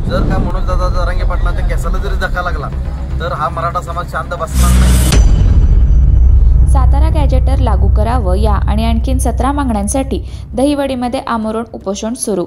जर का मनोजदादा जरांगे पाटलांच्या केसाला जरी धक्का लागला तर हा मराठा समाज शांत बसणार नाही। सातारा गॅजेटर लागू करावं या आणि आणखीन 17 मागण्यांसाठी दहिवडीमध्ये आमरण उपोषण सुरू।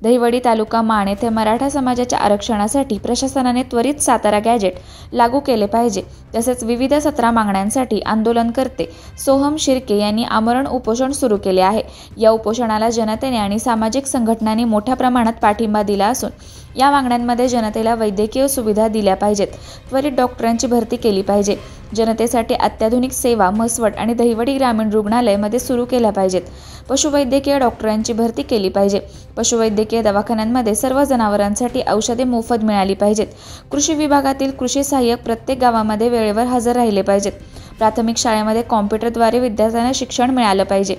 दहिवडी तालुका माण येथे मराठा समाजाच्या आरक्षणासाठी प्रशासनाने त्वरित सातारा गॅजेट लागू केले पाहिजे तसेच विविध 17 मागण्यांसाठी आंदोलनकर्ते सोहम शिर्के यांनी आमरण उपोषण सुरू केले आहे। या उपोषणाला जनतेने आणि सामाजिक संघटनांनी मोठ्या प्रमाणात पाठिंबा दिला असून या मागण्यांमध्ये जनतेला वैद्यकीय सुविधा दिल्या पाहिजेत, त्वरित डॉक्टरांची भरती केली पाहिजे, जनतेसाठी अत्याधुनिक सेवा म्हसवड आणि दहिवडी ग्रामीण रुग्णालयामध्ये सुरू केल्या पाहिजेत, पशुवैद्यकीय डॉक्टरांची भरती केली पाहिजे, पशुवैद्यकीय दवाखान्यांमध्ये सर्व जनावरांसाठी औषधे मोफत मिळाली पाहिजेत, कृषी विभागातील कृषी सहाय्यक प्रत्येक गावामध्ये वेळेवर हजर राहिले पाहिजेत, प्राथमिक शाळेमध्ये कॉम्प्युटरद्वारे विद्यार्थ्यांना शिक्षण मिळालं पाहिजे,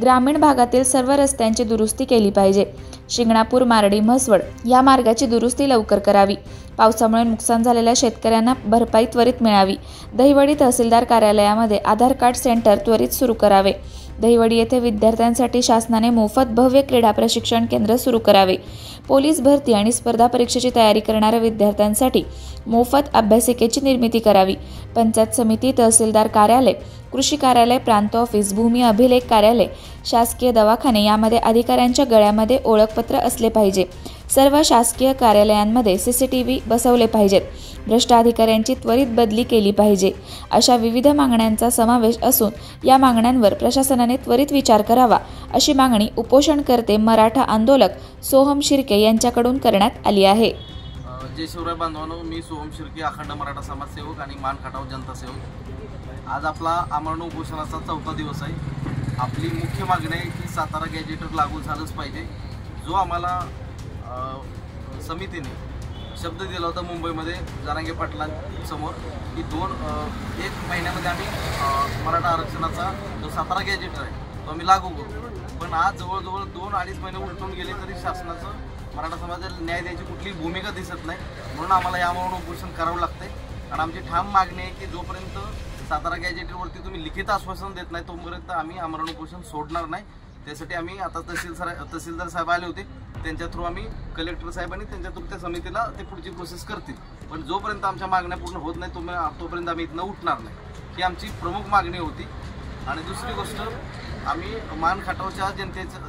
ग्रामीण भागातील सर्व रस्त्यांची दुरुस्ती केली पाहिजे, शिंगणापूर मारडी म्हसवड या मार्गाची दुरुस्ती लवकर करावी, पावसामुळे नुकसान झालेल्या शेतकऱ्यांना भरपाई त्वरित मिळावी, दहिवडी तहसीलदार कार्यालयामध्ये आधार कार्ड सेंटर त्वरित सुरू करावे, दहिवडी येथे विद्यार्थ्यांसाठी शासनाने मोफत भव्य क्रीडा प्रशिक्षण केंद्र सुरू करावे, पोलीस भरती आणि स्पर्धा परीक्षेची तयारी करणाऱ्या विद्यार्थ्यांसाठी मोफत अभ्यासिकेची निर्मिती करावी, पंचायत समिती, तहसीलदार कार्यालय, कृषी कार्यालय, प्रांत ऑफिस, भूमी अभिलेख कार्यालय, शासकीय दवाखाने यामध्ये अधिकाऱ्यांच्या गळ्यामध्ये ओळखपत्र असले पाहिजे, सर्व शासकीय कार्यालयांमध्ये CCTV बसवले पाहिजेत, भ्रष्ट अधिकाऱ्यांची त्वरित बदली केली पाहिजे अशा विविध मागण्यांचा समावेश असून या मागण्यांवर प्रशासनाने त्वरित विचार करावा अशी मागणी उपोषणकर्ते मराठा आंदोलक सोहम शिर्के यांच्याकडून करण्यात आली आहे। जय शिवराय बांधवांनो, मी सोहम शिर्के, अखंड मराठा समाजसेवक आणि मान खटाव जनता सेवक। आज आपला आमरण उपोषणाचा 4था दिवस आहे। आपली मुख्य मागणी आहे की सातारा गॅजेटर लागू झालंच पाहिजे। जो आम्हाला समितीने शब्द दिला होता मुंबईमध्ये जरांगे पाटलांसमोर की 1 महिन्यामध्ये आम्ही मराठा आरक्षणाचा जो सातारा गॅजेटर आहे तो आम्ही लागू करू, पण आज जवळजवळ 2-2.5 महिने उलटून गेले तरी शासनाचं मराठा समाजाला न्याय द्यायची कुठलीही भूमिका दिसत नाही। म्हणून आम्हाला यावरून उपोषण करावं लागतंय आणि आमची ठाम मागणी आहे की जोपर्यंत सातारा गॅजेटरवरती तुम्ही लिखित आश्वासन देत नाही तोपर्यंत आम्ही आमरण उपोषण सोडणार नाही। त्यासाठी आम्ही आता तहसीलदार साहेब आले होते, त्यांच्या थ्रू आम्ही कलेक्टर साहेब आणि त्यांच्या थ्रू त्या समितीला ते पुढची प्रोसेस करतील, पण जोपर्यंत आमच्या मागण्या पूर्ण होत नाही तोपर्यंत आम्ही इथनं उठणार नाही, ही आमची प्रमुख मागणी होती। आणि दुसरी गोष्ट, आम्ही मान खटावच्या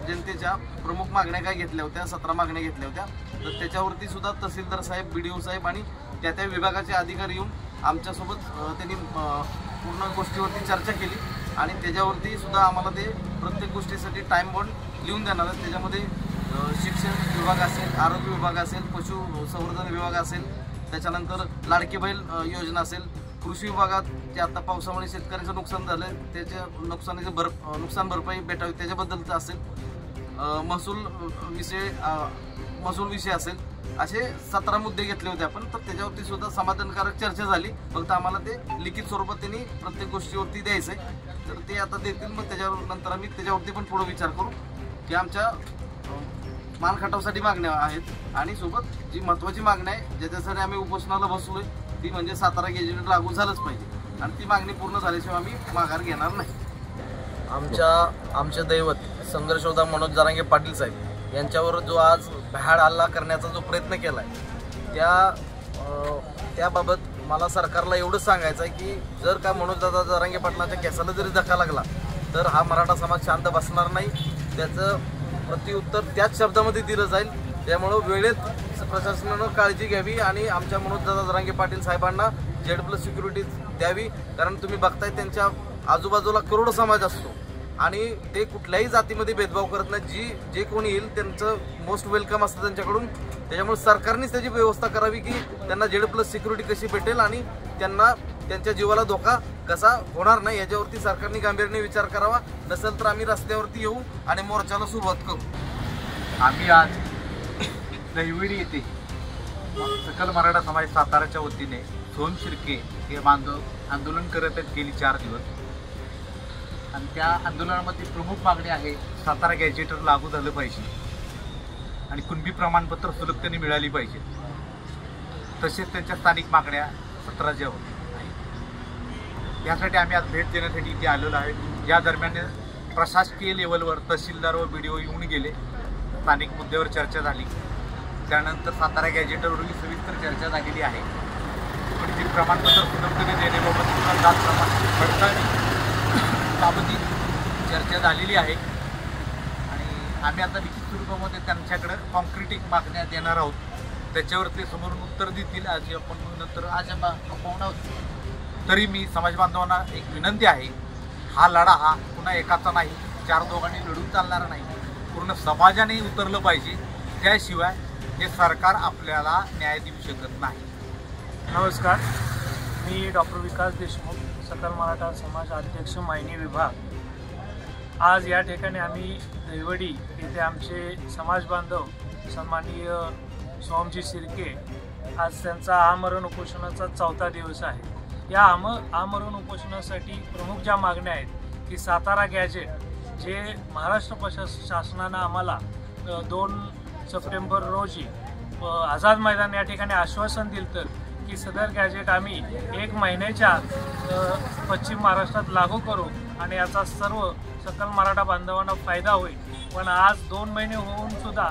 जनतेच्या प्रमुख मागण्या काय घेतल्या होत्या, 17 मागण्या घेतल्या होत्या, तर त्याच्यावरती सुद्धा तहसीलदार साहेब, BDO साहेब आणि त्या विभागाचे अधिकारी येऊन आमच्यासोबत त्यांनी पूर्ण गोष्टीवरती चर्चा केली आणि त्याच्यावरती सुद्धा आम्हाला ते प्रत्येक गोष्टीसाठी टाईम बॉन्ड लिहून देणार आहेत। त्याच्यामध्ये शिक्षण विभाग असेल, आरोग्य विभाग असेल, पशुसंवर्धन विभाग असेल, त्याच्यानंतर लाडकी बहीण योजना असेल, कृषी विभागात जे आता पावसामुळे शेतकऱ्यांचं नुकसान झालं त्याच्या नुकसानीचे नुकसान भरपाई भेटावी त्याच्याबद्दलचं असेल, महसूल विषय असेल, असे 17 मुद्दे घेतले होते आपण, तर त्याच्यावरती सुद्धा समाधानकारक चर्चा झाली। फक्त आम्हाला ते लिखित स्वरूपात त्यांनी प्रत्येक गोष्टीवरती द्यायचं आहे, तर ते आता देतील, मग त्याच्यानंतर आम्ही त्याच्यावरती पण पुढे विचार करू की आमच्या मान खटावसाठी मागण्या आहेत आणि सोबत जी महत्त्वाची मागणी आहे ज्याच्यासाठी आम्ही उपोषणाला बसलोय ती म्हणजे सातारा गॅजेटर लागू झालंच पाहिजे आणि ती मागणी पूर्ण झाल्याशिवाय आम्ही माघार घेणार नाही। आमचे दैवत संघर्षयोद्धा मनोज जरांगे पाटील साहेब यांच्यावर जो आज भ्याड हल्ला करण्याचा जो प्रयत्न केला आहे त्याबाबत मला सरकारला एवढंच सांगायचं आहे की जर का मनोजदादा जरांगे पाटलांच्या केसाला जरी धक्का लागला तर हा मराठा समाज शांत बसणार नाही, त्याचं प्रत्युत्तर त्याच शब्दामध्ये दिलं जाईल। त्यामुळं वेळेत प्रशासनानं काळजी घ्यावी आणि आमच्या मनोजदादा जरांगे पाटील साहेबांना Z+ सिक्युरिटी द्यावी, कारण तुम्ही बघताय त्यांच्या आजूबाजूला करोडो समाज असतो आणि ते कुठल्याही जातीमध्ये भेदभाव करत नाही, जे कोणी येईल त्यांचं मोस्ट वेलकम असतं त्यांच्याकडून। त्याच्यामुळे सरकारनेच त्याची व्यवस्था करावी की त्यांना Z+ सिक्युरिटी कशी भेटेल आणि त्यांना त्यांच्या जीवाला धोका कसा होणार नाही याच्यावरती सरकारने गांभीर्याने विचार करावा, नसेल तर आम्ही रस्त्यावरती येऊ आणि मोर्चाला सुरुवात करू। आम्ही आज दहिवडी येथे सकल मराठा समाज साताराच्या वतीने सोहम शिर्के हे आंदोलन करत आहेत गेली 4 दिवस आणि त्या आंदोलनामध्ये प्रमुख मागणी आहे सातारा गॅजेटर लागू झालं पाहिजे आणि कुणबी प्रमाणपत्र सुलभतेने मिळाली पाहिजे, तसेच त्यांच्या स्थानिक मागण्या 17 ज्या होत्या यासाठी आम्ही आज भेट देण्यासाठी इथे आलेलो आहे। या दरम्यान प्रशासकीय लेवलवर तहसीलदार व BDO येऊन गेले, स्थानिक मुद्द्यावर चर्चा झाली त्यानंतर सातारा गॅजेटरवरही सविस्तर चर्चा झालेली आहे. पण ते प्रमाणपत्र सुलभतेने देण्याबाबत पुन्हा जात प्रमाण पडताळणी बाबतीत चर्चा झालेली आहे. आणि आम्ही आता लिखित स्वरूपामध्ये त्यांच्याकडे कॉन्क्रिटिक मागण्या देणार आहोत. त्याच्यावर ते समोरून उत्तर देतील. आज आपण नंतर आज पाहणार आहोत. तरी मी समाज बांधवांना एक विनंती आहे, हा लढा हा पुन्हा एकाचा नाही, 4 दोघांनी लढून चालणार नाही, पूर्ण समाजाने उतरलं पाहिजे. त्याशिवाय हे सरकार आपल्याला न्याय देऊ शकत नाही. नमस्कार, मी डॉक्टर विकास देशमुख, सकल मराठा समाज अध्यक्ष मायनी विभाग. आज या ठिकाणी आम्ही दहिवडी येथे आमचे समाज बांधव सन्माननीय सोमजी शिर्के, आज त्यांचा आमरण उपोषणाचा 4था दिवस आहे. या आमरण उपोषणासाठी प्रमुख ज्या मागण्या आहेत की सातारा गॅजेट, जे महाराष्ट्र शासनानं आम्हाला 2 सप्टेंबर रोजी आझाद मैदान या ठिकाणी आश्वासन दिलं तर की सदर गॅजेट आम्ही 1 महिन्याच्या पश्चिम महाराष्ट्रात लागू करू आणि याचा सर्व सकल मराठा बांधवांना फायदा होईल. पण आज 2 महिने होऊन सुद्धा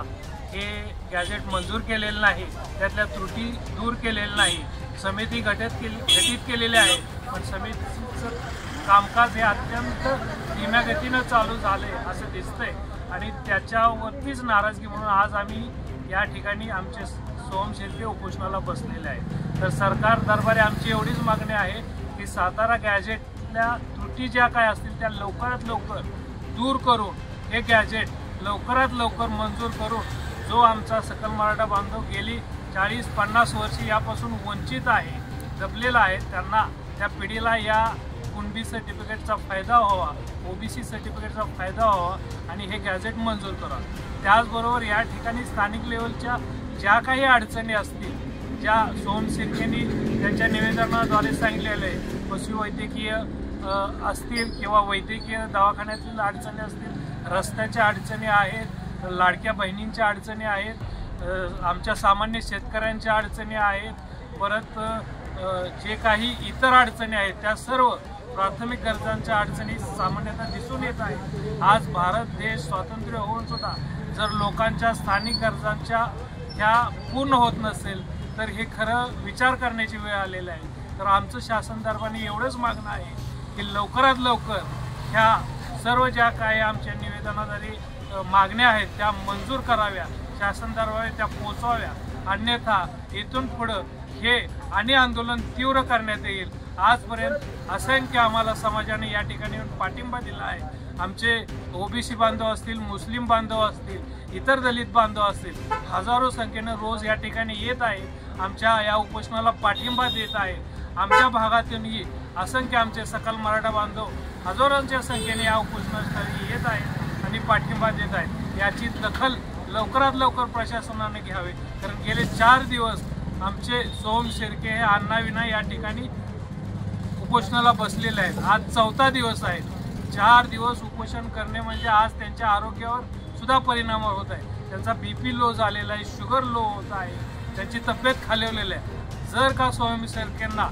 हे गॅजेट मंजूर केलेलं नाही, त्यातल्या त्रुटी दूर केलेल्या नाही. समिती गठीत केलेली आहे, पण समितीचं कामकाज हे अत्यंत धीम्या गतीनं चालू झाले असं दिसतंय. आणि त्याच्यावरतीच नाराजगी म्हणून आज आम्ही या ठिकाणी आमचे सोम शिर्के उपोषणाला बसलेले आहे. तर सरकार दरबारी आमची एवढीच मागणी आहे की सातारा गॅजेटल्या त्रुटी ज्या काय असतील त्या लवकरात लवकर दूर करून हे गॅजेट लवकरात लवकर मंजूर करून, जो आमचा सकल मराठा बांधव गेली 40-50 वर्षे यापासून वंचित आहे, दबलेला आहे, त्यांना त्या पिढीला या कुणबी सर्टिफिकेटचा फायदा व्हावा, OBC सर्टिफिकेटचा फायदा व्हावा आणि हे गॅजेट मंजूर करावं. त्याचबरोबर या ठिकाणी स्थानिक लेवलच्या ज्या काही अडचणी असतील, ज्या सोम शिर्केंनी त्यांच्या निवेदनाद्वारे सांगितलेलं आहे, पशुवैद्यकीय असतील किंवा वैद्यकीय दवाखान्यातील अडचणी असतील, रस्त्याच्या अडचणी आहेत, लाडक्या बहिणींच्या अडचणी आहेत, आमच्या सामान्य शेतकऱ्यांच्या अडचणी आहेत, परत जे काही इतर अडचणी आहेत त्या सर्व प्राथमिक गरजांच्या अडचणी सामान्यतः दिसून येत आहेत. आज भारत देश स्वातंत्र्य होऊन सुद्धा जर लोकांच्या स्थानिक गरजांच्या ह्या पूर्ण होत नसेल तर हे खरं विचार करण्याची वेळ आलेली आहे. तर आमचं शासन दरबारी एवढंच मागणं आहे की लवकरात लवकर ह्या सर्व ज्या काही आमच्या निवेदनाद्वारे मागण्या आहेत त्या मंजूर कराव्या, शासन दरबारी त्या पोचवाव्या. अन्यथा इथून पुढं हे आणि आंदोलन तीव्र करण्यात येईल. आजपर्यंत असंख्य आम्हाला समाजाने या ठिकाणी पाठिंबा दिला आहे. आमचे OBC बांधव असतील, मुस्लिम बांधव असतील, इतर दलित बांधव असतील, हजारो संख्येनं रोज या ठिकाणी येत आहे, आमच्या या उपोषणाला पाठिंबा देत आहे. आमच्या भागातूनही असंख्य आमचे सकल मराठा बांधव हजारोंच्या संख्येने या उपोषणास्थळी येत आहेत आणि पाठिंबा देत आहेत. याची दखल लवकरात लवकर प्रशासनाने घ्यावी, कारण गेले 4 दिवस आमचे सोम शिर्के हे अण्णाविना या ठिकाणी उपोषणाला बसलेले आहेत. आज 4था दिवस आहे. 4 दिवस उपोषण करणे म्हणजे आज त्यांच्या आरोग्यावर सुद्धा परिणाम होत आहे. त्यांचा BP लो झालेला आहे, शुगर लो होत आहे, त्यांची तब्येत खालवलेली आहे. जर का सोम शिर्केंना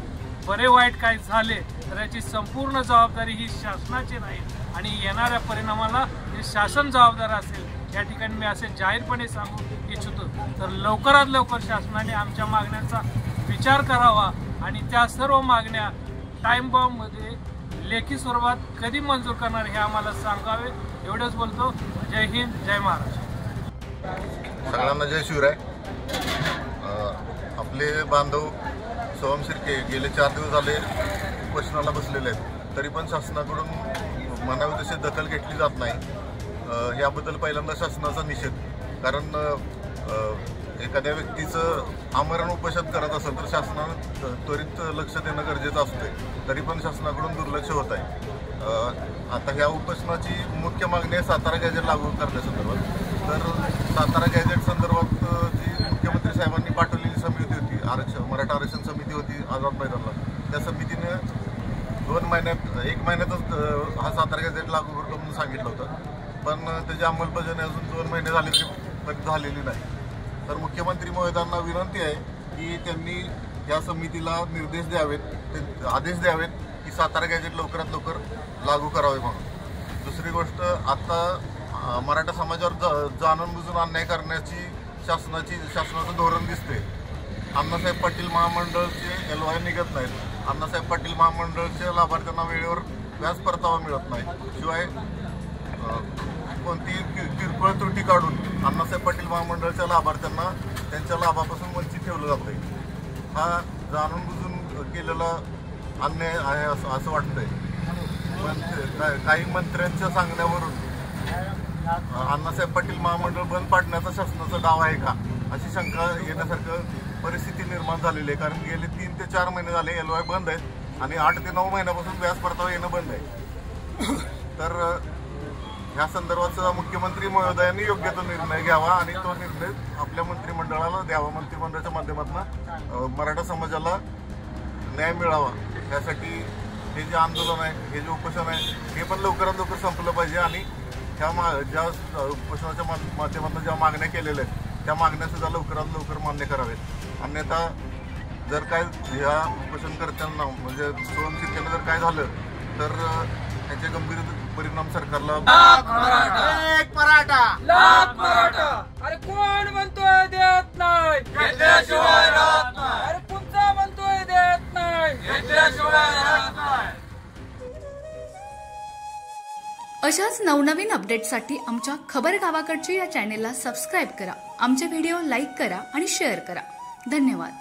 बरे वाईट काय झाले तर याची संपूर्ण जबाबदारी ही शासनाची नाही आणि येणाऱ्या परिणामाला हे शासन जबाबदार असेल. या ठिकाणी मी असे जाहीरपणे सांगू इच्छितो. तर लवकरात लवकर शासनाने आमच्या मागण्यांचा विचार करावा आणि त्या सर्व मागण्या टाइम बॉम्बमध्ये लेखी स्वरूपात कधी मंजूर करणार हे आम्हाला सांगावे. एवढंच बोलतो. जय हिंद, जय महाराष्ट्र. सगळ्यांना जय शिवराय. आपले बांधव सोम शिर्के गेले 4 दिवस झाले उपोषणाला बसलेले आहेत, तरी पण शासनाकडून म्हणावी तशी दखल घेतली जात नाही. याबद्दल पहिल्यांदा शासनाचा निषेध. कारण एखाद्या व्यक्तीचं आमरण उपोषण करत असेल तर शासनानं त्वरित लक्ष देणं गरजेचं असते, तरी पण शासनाकडून दुर्लक्ष होत आहे. आता ह्या उपोषणाची मुख्य मागणी आहे सातारा गॅजेट लागू करण्यासंदर्भात. तर सातारा गॅजेट संदर्भात जी मुख्यमंत्री साहेबांनी पाठवलेली समिती होती, मराठा आरक्षण समिती होती आझाद मैदानला, त्या समितीने 1 महिन्यातच हा सातारा गॅजेट लागू करतो म्हणून सांगितलं होतं. पण त्याची अंमलबजावणी अजून 2 महिने झाले तरी झालेली नाही. तर मुख्यमंत्री महोदयांना विनंती आहे की त्यांनी या समितीला निर्देश द्यावेत, आदेश द्यावेत की सातारा गॅजेट लवकरात लवकर लागू करावे म्हणून. दुसरी गोष्ट, आता मराठा समाजावर जाणून बुजून अन्याय करण्याची शासनाचं धोरण दिसते. अण्णासाहेब पाटील महामंडळचे LOI निघत नाहीत. अण्णासाहेब पाटील महामंडळच्या लाभार्थ्यांना वेळेवर व्याज परतावा मिळत नाही. शिवाय कोणतीही किरकोळ त्रुटी काढून अण्णासाहेब पाटील महामंडळच्या लाभार्थ्यांना त्यांच्या लाभापासून वंचित ठेवलं जातंय. हा जाणून बुजून केलेला अन्याय आहे असं वाटतंय. काही मंत्र्यांच्या सांगण्यावरून अण्णासाहेब पाटील महामंडळ बंद पाडण्याचा शासनाचा डाव आहे का अशी शंका येण्यासारखं परिस्थिती निर्माण झालेली आहे. कारण गेले 3 ते 4 महिने झाले LOI बंद आहेत आणि 8 ते 9 महिन्यापासून व्याज परतावा येणं बंद आहे. तर ह्या संदर्भात मुख्यमंत्री महोदयांनी योग्य तो निर्णय घ्यावा आणि तो निर्णय आपल्या मंत्रिमंडळाला द्यावा. मंत्रिमंडळाच्या माध्यमातून मराठा समाजाला न्याय मिळावा यासाठी हे जे आंदोलन आहे, हे जे उपोषण आहे, हे पण लवकरात लवकर संपलं पाहिजे आणि ज्या उपोषणाच्या माध्यमातून ज्या मागण्या केलेल्या आहेत त्या मागण्या सुद्धा लवकरात लवकर मान्य कराव्यात. अन्यथा जर काय ह्या उपोषणकर्त्यांना म्हणजे सोहम शिर्केनं जर काय झालं तर त्याचे गंभीर परिणाम सरकारला. अरे कोण म्हणतोय देत नाही, घेतल्याशिवाय राहत नाही. अरे कोणता म्हणतोय देत नाही, घेतल्याशिवाय राहत नाही. अशाच नवनवीन अपडेटसाठी आमच्या खबर गावाकडची या चॅनेलला सबस्क्राईब करा. आमचे व्हिडिओ लाईक करा आणि शेअर करा. धन्यवाद.